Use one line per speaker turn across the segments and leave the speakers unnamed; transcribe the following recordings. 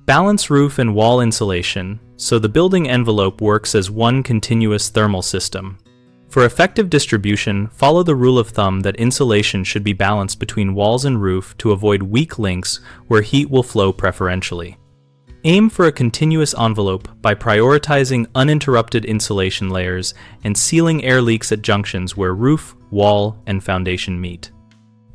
Balance roof and wall insulation, so the building envelope works as one continuous thermal system. For effective distribution, follow the rule of thumb that insulation should be balanced between walls and roof to avoid weak links where heat will flow preferentially. Aim for a continuous envelope by prioritizing uninterrupted insulation layers and sealing air leaks at junctions where roof, wall, and foundation meet.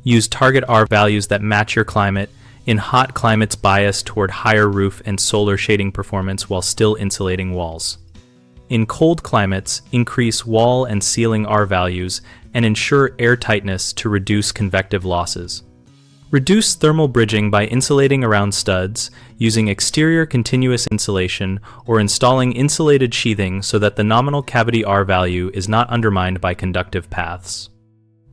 Use target R values that match your climate. In hot climates, bias toward higher roof and solar shading performance while still insulating walls. In cold climates, increase wall and ceiling R values and ensure air tightness to reduce convective losses. Reduce thermal bridging by insulating around studs, using exterior continuous insulation, or installing insulated sheathing so that the nominal cavity R value is not undermined by conductive paths.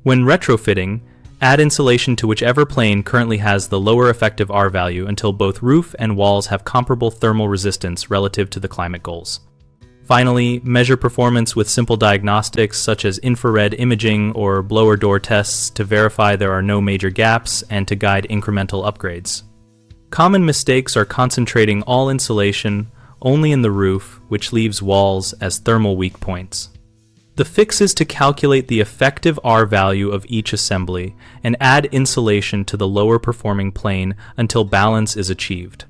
When retrofitting, add insulation to whichever plane currently has the lower effective R value until both roof and walls have comparable thermal resistance relative to the climate goals. Finally, measure performance with simple diagnostics such as infrared imaging or blower door tests to verify there are no major gaps and to guide incremental upgrades. Common mistakes are concentrating all insulation only in the roof, which leaves walls as thermal weak points. The fix is to calculate the effective R value of each assembly and add insulation to the lower performing plane until balance is achieved.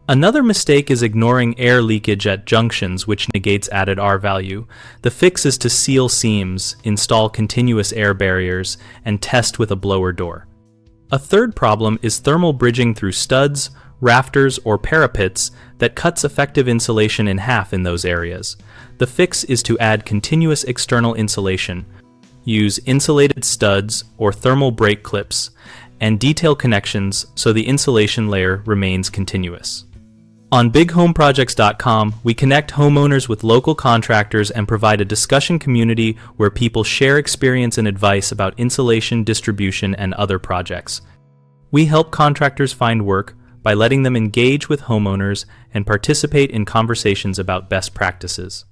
Another mistake is ignoring air leakage at junctions, which negates added R value. The fix is to seal seams, install continuous air barriers, and test with a blower door. A third problem is thermal bridging through studs, rafters, or parapets that cuts effective insulation in half in those areas. The fix is to add continuous external insulation, use insulated studs or thermal brake clips, and detail connections so the insulation layer remains continuous. On BigHomeProjects.com, we connect homeowners with local contractors and provide a discussion community where people share experience and advice about insulation, distribution, and other projects. We help contractors find work by letting them engage with homeowners and participate in conversations about best practices.